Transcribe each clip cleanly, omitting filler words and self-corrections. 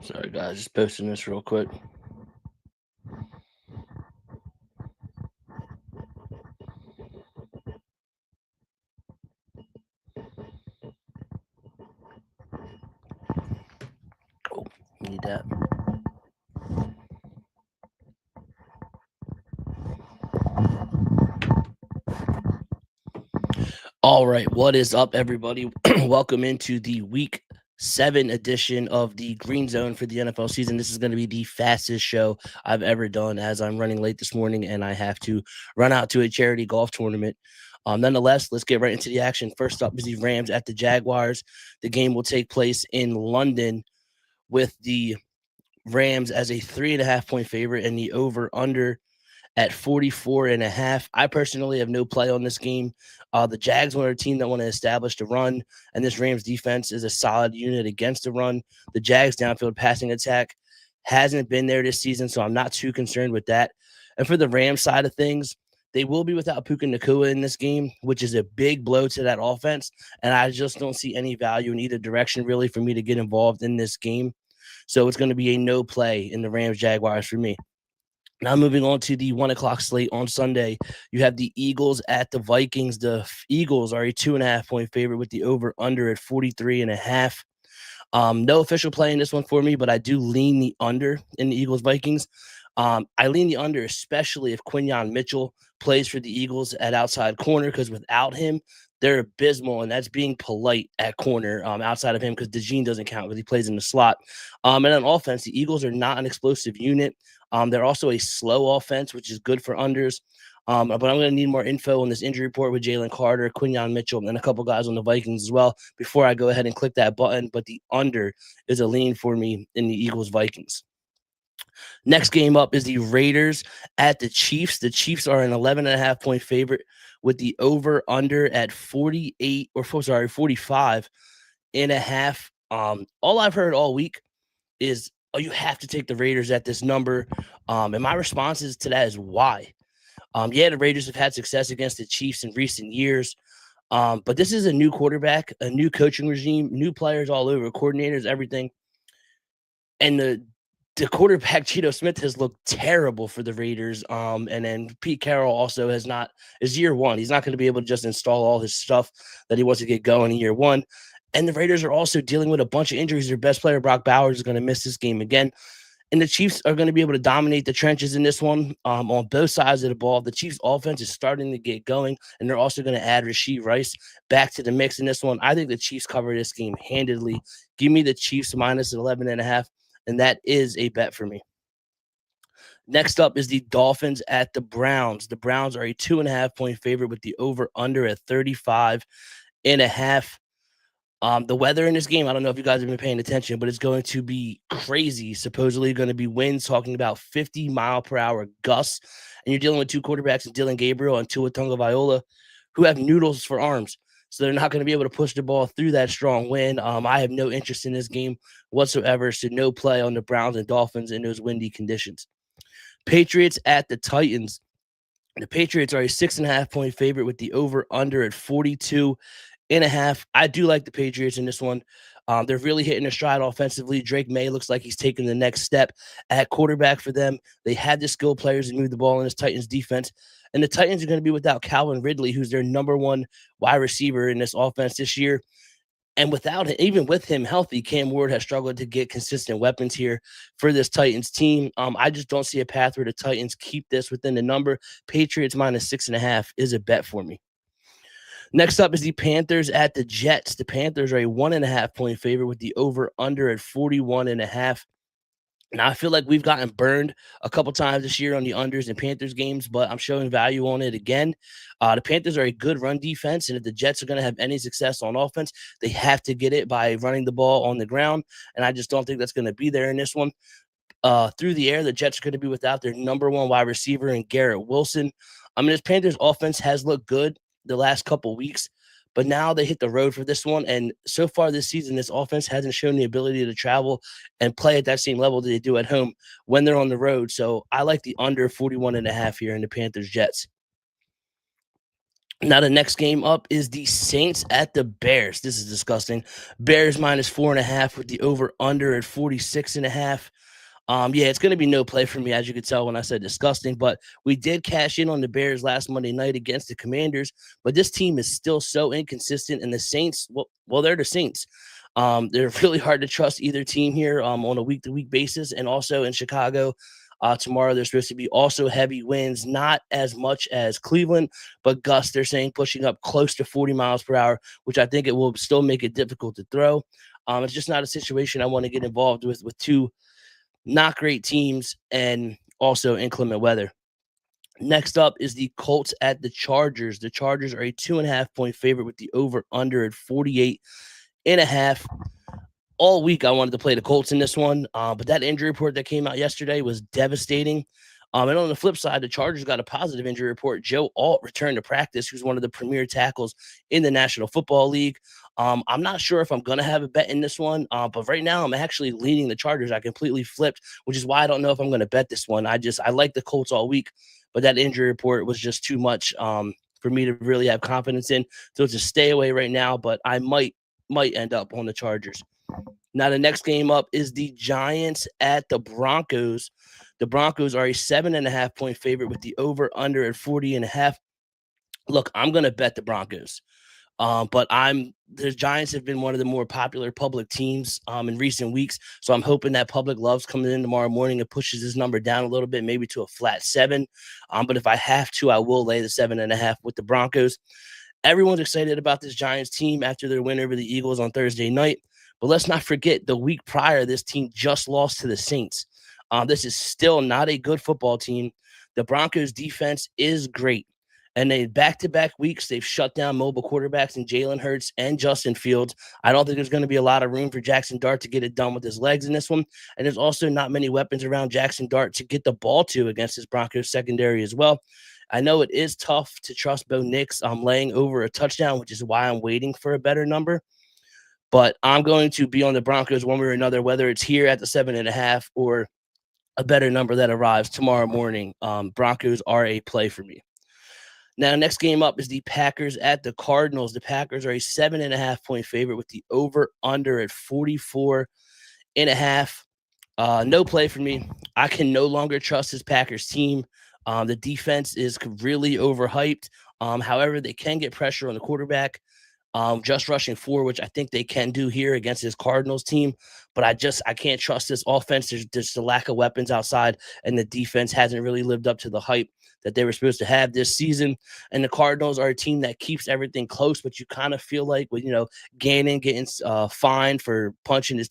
Sorry, guys, just posting this real quick. Oh, need that. All right, what is up, everybody? Welcome into the Week 7 edition of the Green Zone for the NFL season. This is going to be the fastest show I've ever done, as I'm running late this morning and I have to run out to a charity golf tournament. Nonetheless, let's get right into the action. First up is the Rams at the Jaguars. The game will take place in London with the Rams as a 3.5 point favorite and the over under at 44.5. I personally have no play on this game. The Jags are a team that want to establish the run, and this Rams defense is a solid unit against the run. The Jags downfield passing attack hasn't been there this season, so I'm not too concerned with that. And for the Rams side of things, they will be without Puka Nacua in this game, which is a big blow to that offense. And I just don't see any value in either direction, really, for me to get involved in this game. So it's going to be a no play in the Rams Jaguars for me. Now moving on to the 1 o'clock slate on Sunday, you have the Eagles at the Vikings. The Eagles are a 2.5 point favorite with the over under at 43.5. No official play in this one for me, but I do lean the under in the Eagles Vikings. I lean the under, especially if Quinyon Mitchell plays for the Eagles at outside corner, because without him, they're abysmal, and that's being polite at corner outside of him because DeJean doesn't count because he plays in the slot. And on offense, the Eagles are not an explosive unit. They're also a slow offense, which is good for unders. But I'm going to need more info on this injury report with Jalen Carter, Quinyon Mitchell, and a couple guys on the Vikings as well before I go ahead and click that button. But the under is a lean for me in the Eagles Vikings. Next game up is the Raiders at the Chiefs. The Chiefs are an 11.5 point favorite with the over under at 45.5. All I've heard all week is, oh, you have to take the Raiders at this number. And my responses to that is why? Yeah, the Raiders have had success against the Chiefs in recent years. But this is a new quarterback, a new coaching regime, new players all over, coordinators, everything. And the quarterback, Cheeto Smith, has looked terrible for the Raiders. And then Pete Carroll also is year one. He's not going to be able to just install all his stuff that he wants to get going in year one. And the Raiders are also dealing with a bunch of injuries. Their best player, Brock Bowers, is going to miss this game again. And the Chiefs are going to be able to dominate the trenches in this one on both sides of the ball. The Chiefs' offense is starting to get going, and they're also going to add Rashee Rice back to the mix in this one. I think the Chiefs cover this game handedly. Give me the Chiefs minus 11.5, and that is a bet for me. Next up is the Dolphins at the Browns. The Browns are a 2.5 point favorite with the over under at 35.5. The weather in this game, I don't know if you guys have been paying attention, but it's going to be crazy. Supposedly going to be winds talking about 50-mile-per-hour gusts. And you're dealing with two quarterbacks, and Dylan Gabriel and Tua Tagovailoa, who have noodles for arms. So they're not going to be able to push the ball through that strong wind. I have no interest in this game whatsoever. So no play on the Browns and Dolphins in those windy conditions. Patriots at the Titans. The Patriots are a 6.5 point favorite with the over under at 42.5. I do like the Patriots in this one. They're really hitting their stride offensively. Drake May looks like he's taking the next step at quarterback for them. They had the skill players to move the ball in this Titans defense. And the Titans are going to be without Calvin Ridley, who's their number one wide receiver in this offense this year. And without it, even with him healthy, Cam Ward has struggled to get consistent weapons here for this Titans team. I just don't see a path where the Titans keep this within the number. Patriots minus 6.5 is a bet for me. Next up is the Panthers at the Jets. The Panthers are a 1.5 point favorite with the over under at 41.5. Now, I feel like we've gotten burned a couple times this year on the unders in Panthers games, but I'm showing value on it again. The Panthers are a good run defense, and if the Jets are going to have any success on offense, they have to get it by running the ball on the ground, and I just don't think that's going to be there in this one. Through the air, the Jets are going to be without their number one wide receiver in Garrett Wilson. I mean, this Panthers offense has looked good the last couple weeks, but now they hit the road for this one. And so far this season, this offense hasn't shown the ability to travel and play at that same level that they do at home when they're on the road. So I like the under 41.5 here in the Panthers Jets. Now, the next game up is the Saints at the Bears. This is disgusting. Bears minus 4.5 with the over under at 46.5. Yeah, it's going to be no play for me, as you could tell when I said disgusting. But we did cash in on the Bears last Monday night against the Commanders. But this team is still so inconsistent, and the Saints, well, they're the Saints. They're really hard to trust either team here on a week-to-week basis, and also in Chicago. Tomorrow, there's supposed to be also heavy winds, not as much as Cleveland, but gusts, they're saying, pushing up close to 40 miles per hour, which I think it will still make it difficult to throw. It's just not a situation I want to get involved with two not great teams and also inclement weather. Next up is the Colts at the Chargers. The Chargers are a 2.5 point favorite with the over under at 48.5. All week I wanted to play the Colts in this one, but that injury report that came out yesterday was devastating. And on the flip side, the Chargers got a positive injury report. Joe Alt returned to practice, who's one of the premier tackles in the National Football League. I'm not sure if I'm going to have a bet in this one, but right now I'm actually leaning the Chargers. I completely flipped, which is why I don't know if I'm going to bet this one. I like the Colts all week, but that injury report was just too much for me to really have confidence in. So it's a stay away right now, but I might end up on the Chargers. Now, the next game up is the Giants at the Broncos. The Broncos are a 7.5 point favorite with the over under at 40.5. Look, I'm going to bet the Broncos. But the Giants have been one of the more popular public teams in recent weeks. So I'm hoping that public loves coming in tomorrow morning and pushes this number down a little bit, maybe to a flat 7. But if I have to, I will lay the 7.5 with the Broncos. Everyone's excited about this Giants team after their win over the Eagles on Thursday night. But let's not forget, the week prior, this team just lost to the Saints. This is still not a good football team. The Broncos defense is great. And they back-to-back weeks, they've shut down mobile quarterbacks in Jalen Hurts and Justin Fields. I don't think there's going to be a lot of room for Jackson Dart to get it done with his legs in this one. And there's also not many weapons around Jackson Dart to get the ball to against his Broncos secondary as well. I know it is tough to trust Bo Nix laying over a touchdown, which is why I'm waiting for a better number. But I'm going to be on the Broncos one way or another, whether it's here at the 7.5 or a better number that arrives tomorrow morning. Broncos are a play for me. Now, next game up is the Packers at the Cardinals. The Packers are a 7.5 point favorite with the over under at 44.5. No play for me. I can no longer trust this Packers team. The defense is really overhyped. However, they can get pressure on the quarterback. Just rushing 4, which I think they can do here against this Cardinals team. But I can't trust this offense. There's a lack of weapons outside, and the defense hasn't really lived up to the hype that they were supposed to have this season. And the Cardinals are a team that keeps everything close, but you kind of feel like with, Gannon getting fined for punching his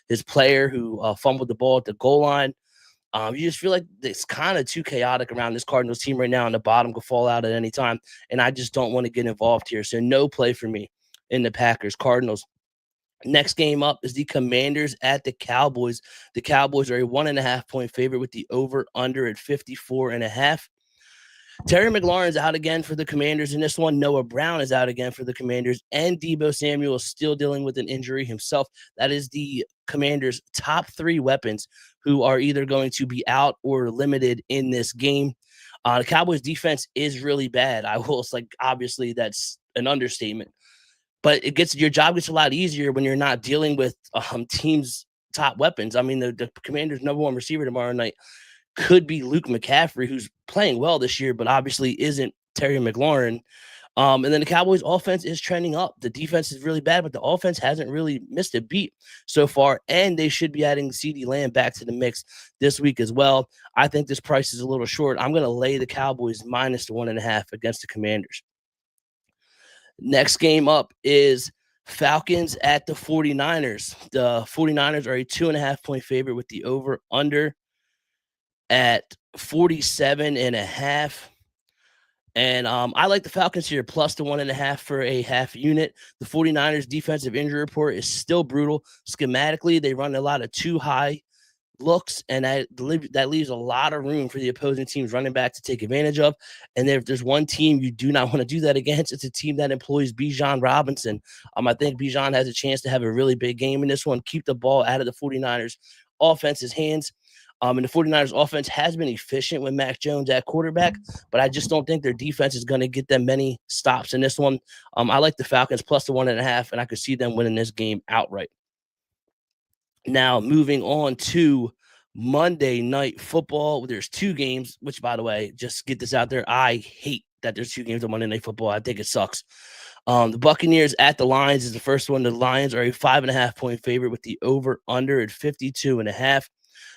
his player who fumbled the ball at the goal line. You just feel like it's kind of too chaotic around this Cardinals team right now, and the bottom could fall out at any time. And I just don't want to get involved here. So no play for me in the Packers. Cardinals. Next game up is the Commanders at the Cowboys. The Cowboys are a 1.5 point favorite with the over under at 54.5. Terry McLaurin's out again for the Commanders in this one. Noah Brown is out again for the Commanders, and Deebo Samuel is still dealing with an injury himself. That is the Commanders' top 3 weapons who are either going to be out or limited in this game. The Cowboys' defense is really bad. Obviously that's an understatement, but your job gets a lot easier when you're not dealing with teams' top weapons. I mean, the Commanders' number 1 receiver tomorrow night could be Luke McCaffrey, who's playing well this year, but obviously isn't Terry McLaurin. And then the Cowboys offense is trending up. The defense is really bad, but the offense hasn't really missed a beat so far. And they should be adding CeeDee Lamb back to the mix this week as well. I think this price is a little short. I'm going to lay the Cowboys minus the 1.5 against the Commanders. Next game up is Falcons at the 49ers. The 49ers are a 2.5 point favorite with the over under at 47.5. And I like the Falcons here, plus the 1.5 for a half unit. The 49ers defensive injury report is still brutal. Schematically, they run a lot of too high looks, and that leaves a lot of room for the opposing team's running back to take advantage of. And if there's one team you do not want to do that against, it's a team that employs Bijan Robinson. I think Bijan has a chance to have a really big game in this one, keep the ball out of the 49ers offense's hands. And the 49ers offense has been efficient with Mac Jones at quarterback, but I just don't think their defense is going to get them many stops in this one. I like the Falcons plus the 1.5, and I could see them winning this game outright. Now, moving on to Monday Night Football, there's two games, which, by the way, just get this out there. I hate that there's two games on Monday Night Football. I think it sucks. The Buccaneers at the Lions is the first one. The Lions are a 5.5-point favorite with the over-under at 52.5.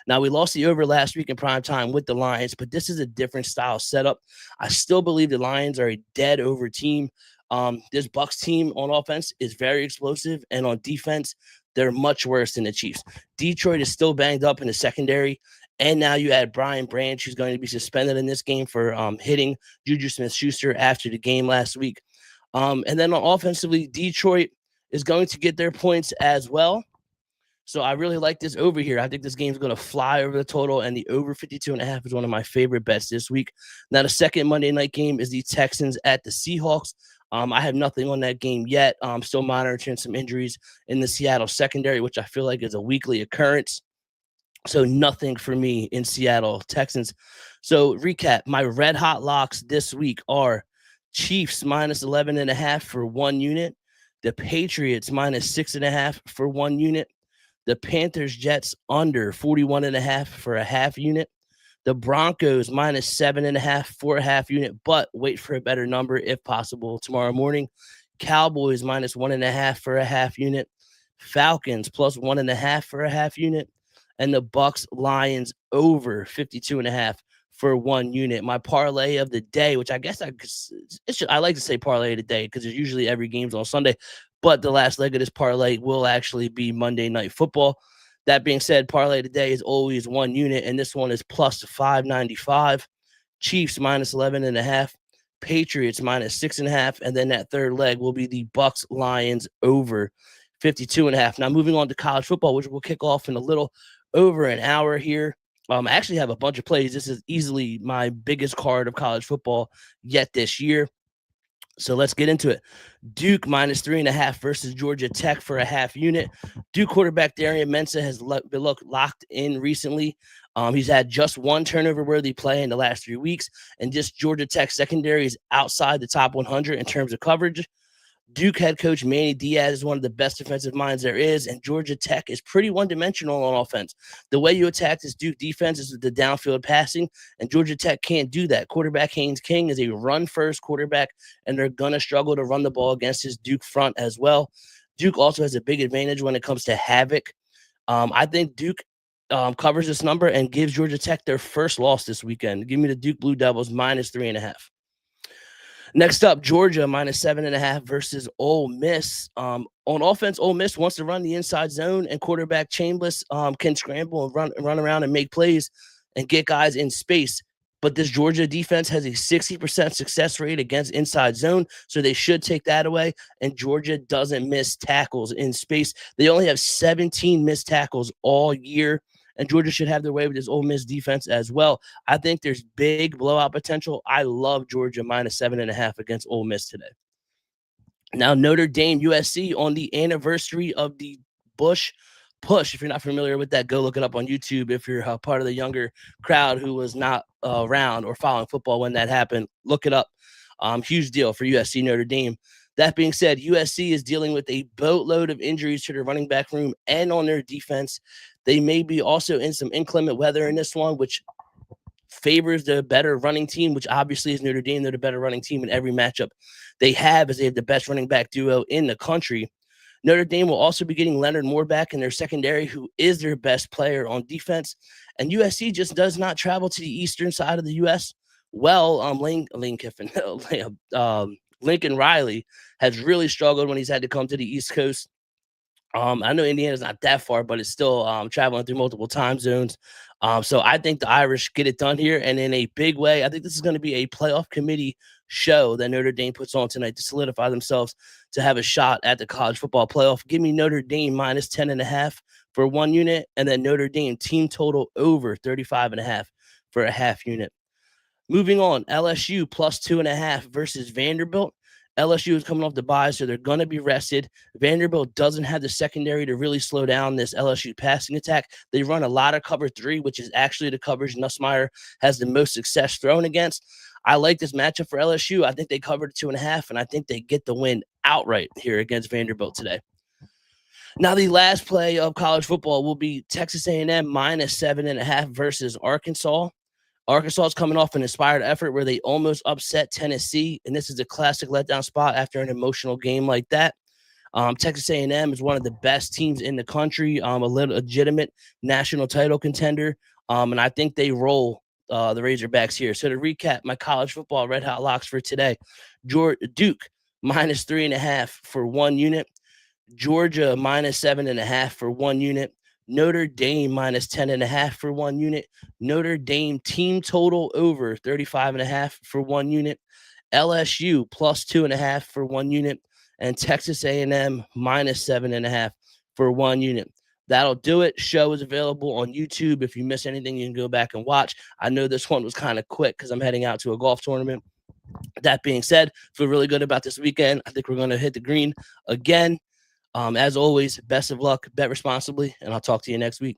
Now, we lost the over last week in prime time with the Lions, but this is a different style setup. I still believe the Lions are a dead over team. This Bucs team on offense is very explosive, and on defense, they're much worse than the Chiefs. Detroit is still banged up in the secondary, and now you add Brian Branch, who's going to be suspended in this game for hitting Juju Smith-Schuster after the game last week. And then offensively, Detroit is going to get their points as well. So I really like this over here. I think this game is going to fly over the total, and the over 52.5 is one of my favorite bets this week. Now, the second Monday night game is the Texans at the Seahawks. I have nothing on that game yet. I'm still monitoring some injuries in the Seattle secondary, which I feel like is a weekly occurrence. So nothing for me in Seattle Texans. So recap, my red hot locks this week are Chiefs minus 11.5 for 1 unit. The Patriots minus 6.5 for 1 unit. The Panthers Jets under 41.5 for a half unit. The Broncos minus 7.5 for a half unit, but wait for a better number if possible tomorrow morning. Cowboys minus 1.5 for a half unit. Falcons plus 1.5 for a half unit. And the Bucks Lions over 52.5 for 1 unit. My parlay of the day, which I guess I like to say parlay of the day because usually every game's on Sunday, but the last leg of this parlay will actually be Monday Night Football. That being said, parlay today is always 1 unit, and this one is plus 595. Chiefs minus 11.5. Patriots minus 6.5. And then that third leg will be the Bucks Lions over 52.5. Now, moving on to college football, which will kick off in a little over an hour here. I actually have a bunch of plays. This is easily my biggest card of college football yet this year. So let's get into it. Duke minus 3.5 versus Georgia Tech for a half unit. Duke quarterback Darian Mensah has been locked in recently. He's had just one turnover-worthy play in the last 3 weeks, and just Georgia Tech secondary is outside the top 100 in terms of coverage. Duke head coach Manny Diaz is one of the best defensive minds there is, and Georgia Tech is pretty one-dimensional on offense. The way you attack this Duke defense is with the downfield passing, and Georgia Tech can't do that. Quarterback Haynes King is a run-first quarterback, and they're going to struggle to run the ball against his Duke front as well. Duke also has a big advantage when it comes to havoc. I think Duke covers this number and gives Georgia Tech their first loss this weekend. Give me the Duke Blue Devils minus 3.5. Next up, Georgia minus 7.5 versus Ole Miss. On offense, Ole Miss wants to run the inside zone, and quarterback Chambers can scramble and run around and make plays and get guys in space. But this Georgia defense has a 60% success rate against inside zone, so they should take that away. And Georgia doesn't miss tackles in space. They only have 17 missed tackles all year. And Georgia should have their way with this Ole Miss defense as well. I think there's big blowout potential. I love Georgia minus 7.5 against Ole Miss today. Now, Notre Dame USC on the anniversary of the Bush push. If you're not familiar with that, go look it up on YouTube. If you're a part of the younger crowd who was not around or following football when that happened, look it up. Huge deal for USC Notre Dame. That being said, USC is dealing with a boatload of injuries to their running back room and on their defense. They may be also in some inclement weather in this one, which favors the better running team, which obviously is Notre Dame. They're the better running team in every matchup they have, as they have the best running back duo in the country. Notre Dame will also be getting Leonard Moore back in their secondary, who is their best player on defense. And USC just does not travel to the eastern side of the U.S. Well, Lane Kiffin, Lincoln Riley has really struggled when he's had to come to the East Coast. I know Indiana's not that far, but it's still traveling through multiple time zones. So I think the Irish get it done here, and in a big way. I think this is going to be a playoff committee show that Notre Dame puts on tonight to solidify themselves to have a shot at the college football playoff. Give me Notre Dame minus 10.5 for 1 unit, and then Notre Dame team total over 35.5 for a half unit. Moving on, LSU plus 2.5 versus Vanderbilt. LSU is coming off the bye, so they're going to be rested. Vanderbilt doesn't have the secondary to really slow down this LSU passing attack. They run a lot of cover 3, which is actually the coverage Nussmeier has the most success thrown against. I like this matchup for LSU. I think they covered 2.5, and I think they get the win outright here against Vanderbilt today. Now, the last play of college football will be Texas A&M minus 7.5 versus Arkansas. Arkansas is coming off an inspired effort where they almost upset Tennessee, and this is a classic letdown spot after an emotional game like that. Texas A&M is one of the best teams in the country, a legitimate national title contender, and I think they roll the Razorbacks here. So to recap my college football red hot locks for today, Duke minus 3.5 for 1 unit, Georgia minus 7.5 for 1 unit, Notre Dame minus 10.5 for 1 unit, Notre Dame team total over 35.5 for 1 unit, LSU plus 2.5 for 1 unit, and Texas A&M minus 7.5 for 1 unit. That'll do it. Show is available on YouTube. If you miss anything, you can go back and watch. I know this one was kind of quick because I'm heading out to a golf tournament. That being said, feel really good about this weekend. I think we're going to hit the green again. As always, best of luck, bet responsibly, and I'll talk to you next week.